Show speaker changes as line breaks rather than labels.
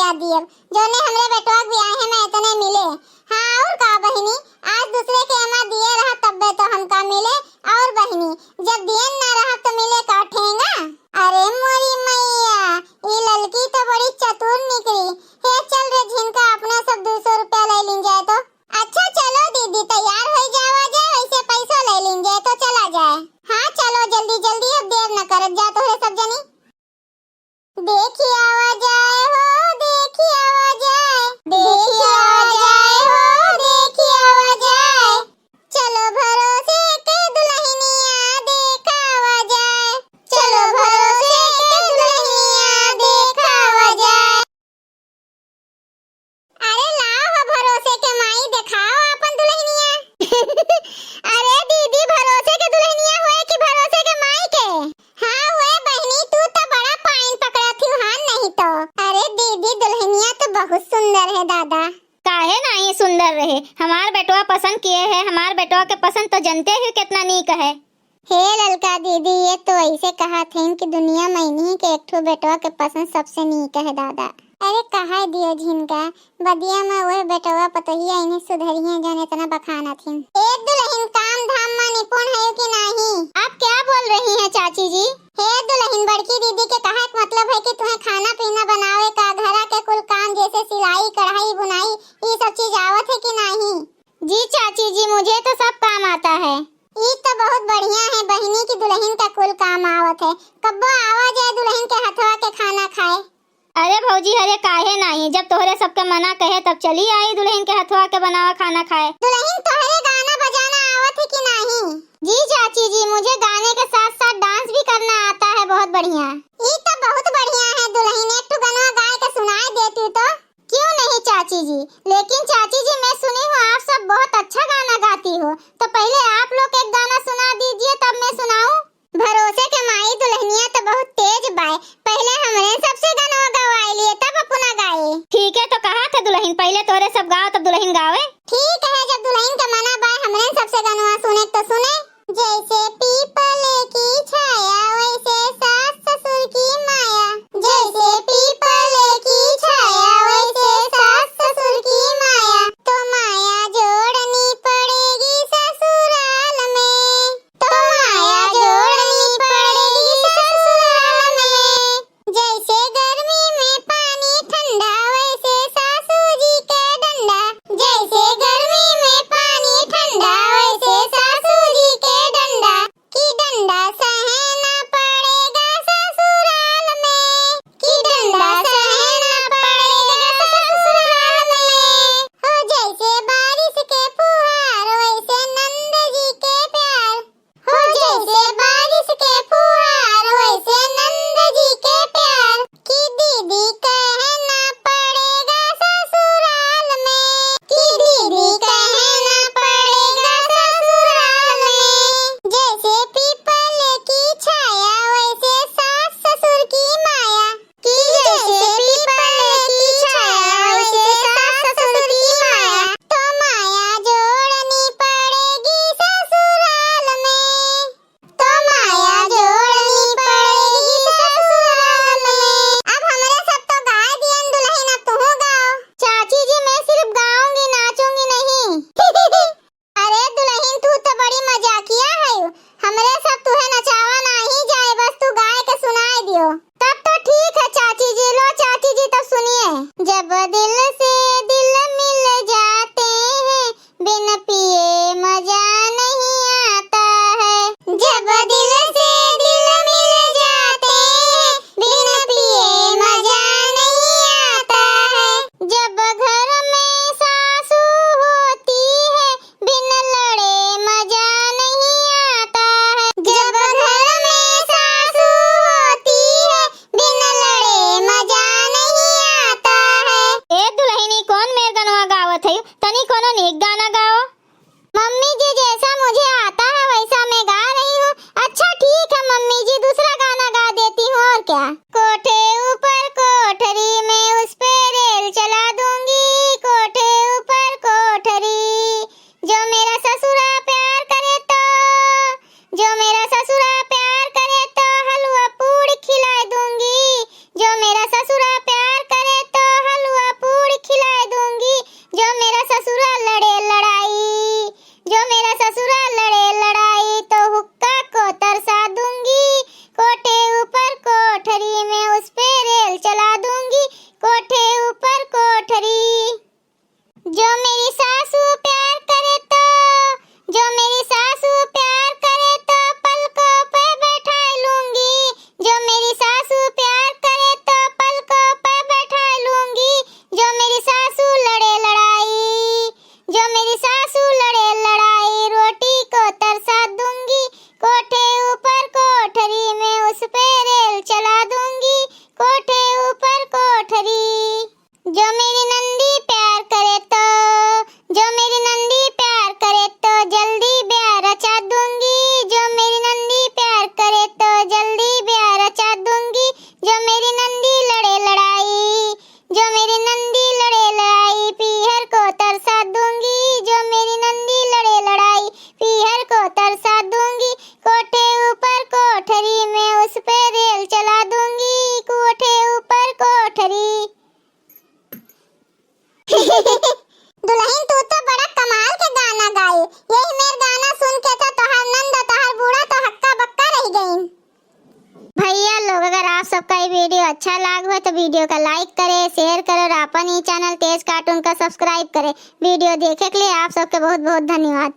रुपया दिए जोने हमरे बेटवा ब्याहे में इतने मिले। हाँ और का बहिनी, आज दूसरे के एमा दिए रहा तब्बे तो हमका मिले, और बहिनी जब दिए ना रहा तो मिले का ठेंगा। अरे मोरी मैया, ये लड़की तो बड़ी चतुर निकली। हे चल रे झिनका, अपना सब 200 रुपया ले लिन जाए तो। अच्छा चलो दीदी, तैयार हो जावा जाए, वैसे पैसा ले लिन जाए तो चला जाए। हाँ चलो जल्दी जल्दी, अब देर न करत जा तोहरे सब जनी। देखी आवा जाए हो, देखी आवा जाए, देखी आवा जाए हो, देखी आवा जाए। चलो भरोसे के दुल्हनिया देखा आवा जाए, चलो भरोसे के दुल्हनिया देखा आवा जाए। अरे लाओ हो भरोसे के माई, दिखाओ अपन दुल्हनिया। अरे दीदी, भरोसे के दुल्हनिया हुए कि भरोसे के माई के? हाँ हुए बहनी, तू तो बड़ा पाइन पकड़ा थी हां, नहीं तो। अरे दीदी, दुल्हनिया तो बहुत सुंदर है दादा।
काहे नहीं सुंदर रहे, हमार बेटवा पसंद किए है। हमार बेटवा के पसंद तो जनते ही कितना नीक है।
हे ललका दीदी, ये तो ऐसे कहा थे कि दुनिया में नहीं के एक ठो बेटवा के पसंद सबसे नीक है दादा। अरे कहा दियो झिनका, बदिया में वह बेटवा पतहिया इन्हें सुधरिया जाने इतना बखाना थी। एक दुल्हन काम धाम में निपुण है कि नहीं?
आप क्या बोल रही हैं चाची जी?
हे दुल्हन, बड़की दीदी के कहा मतलब है कि तुम्हें खाना पीना बनावे का, घरा के कुल काम जैसे सिलाई कढ़ाई बुनाई ये सब चीज आवत है कि नहीं?
जी चाची जी, मुझे तो सब काम आता है।
ये तो बहुत बढ़िया है बहिनी की दुल्हन का कुल काम आवत है। कब्बो आवा जाए दुल्हन के हथवा के खाना खाए।
अरे भौजी, अरे काहे नहीं, जब तोहरे सबके मना कहे तब चली आई दुल्हन के हथवा के बनावा खाना खाए।
दुल्हन तोहरे गाना बजाना आवत है कि नहीं?
जी चाची जी, मुझे गाने के साथ साथ डांस भी करना आता है बहुत बढ़िया।
ये तो बहुत बढ़िया है दुल्हन, एक तो गाना गाय के सुनाई देती तो।
क्यों नहीं चाची जी, लेकिन चाची जी मैं सुनी हूँ आप सब बहुत अच्छा गाना गाती हो, तो पहले आप लोग एक गाना सुना दीजिए तब मैं सुनाऊं।
भरोसे के माई दुल्हनिया तो बहुत तेज बाय, पहले हमरे सबसे गाना गवाई लिए तब अपना गाए।
ठीक है, तो कहा था दुल्हन पहले तोरे सब गाओ तब दुल्हन गावे।
ठीक है, जब दुल्हन का मना बाय हमरे सबसे गाना सुने तो सुने। जैसे पीपल की छाया वैसे सास ससुर की माया, जैसे पीपल की छाया वैसे सास ससुर की माया, तो माया जोड़नी पड़ेगी ससुराल में, तो माया जोड़नी पड़ेगी ससुराल में। जैसे गर्मी में पानी ठंडा वैसे सासू जी के डंडा, जैसे गर्मी में पानी ठंडा वैसे सासू जी के डंडा, कि डंडा सहना पड़ेगा ससुराल में, कि डंडा सहना पड़ेगा ससुराल में। हो जैसे बारिश के फुहार वैसे नंद जी के प्यार, हो जैसे बारिश के फुहार वैसे नंद जी के प्यार, कि दीदी कहना पड़ेगा ससुराल में, कि दीदी कहना पड़ेगा ससुराल में। जैसे पीपल की छाया वैसे सास ससुर की माया, कि जैसे पीपल की छाया वैसे सास ससुर की माया, तो माया जोड़नी पड़ेगी ससुराल में, तो माया जोड़नी पड़ेगी ससुराल में। अब हमरे सब तो गाय दियन दुल्हन, अब तू गाओ।
चाची जी मैं सिर्फ गाऊंगी, नाचूंगी नहीं।
अरे दुल्हन, तू तो बड़ी मजाकिया है, हमरे सब तुहे नचावा नहीं जाए, बस तू गाय के सुनाई दियो।
तब तो ठीक है चाची जी, लो चाची जी तब सुनिए।
जब दिल से दिल मिल जाते हैं, बिन पिए मजा नहीं आता है, जब दिल से दिल मिल जाते हैं, बिन पिए मजा नहीं आता है, जब घर में सासू होती है, बिन लड़े मजा नहीं आता है, जब घर में सासू होती है, बिन लड़े मजा नहीं आता है।
ए दुल्हनी, कौन मेर गनवा गावत है? तनी कोनो नीक गाना गाओ।
मम्मी जी, जैसा मुझे आता है वैसा मैं गा रही हूँ। अच्छा ठीक है मम्मी जी, दूसरा गाना गा देती हूँ, और क्या। कोठे ऊपर कोठरी में उस पे रेल चला दूंगी, कोठे ऊपर कोठरी, जो मेरा ससुरा प्यार करे तो, जो मेरा ससुरा प्यार करे तो हलवा पूड़ी खिला दूंगी, जो मेरा ससुरा प्यार करे तो हलवा
कोठरी।
दुल्हन तू तो बड़ा कमाल के गाना गाई। यही मेर गाना सुन के तो तोहर नंद तोहर बूढ़ा तो हक्का बक्का रह गईन।
भैया लोग, अगर आप सबका ये वीडियो अच्छा लगा हो तो वीडियो का लाइक करें, शेयर करें और अपन ही चैनल तेज कार्टून का सब्सक्राइब करें। वीडियो देखे के लिए आप सबके बहुत बहुत धन्यवाद।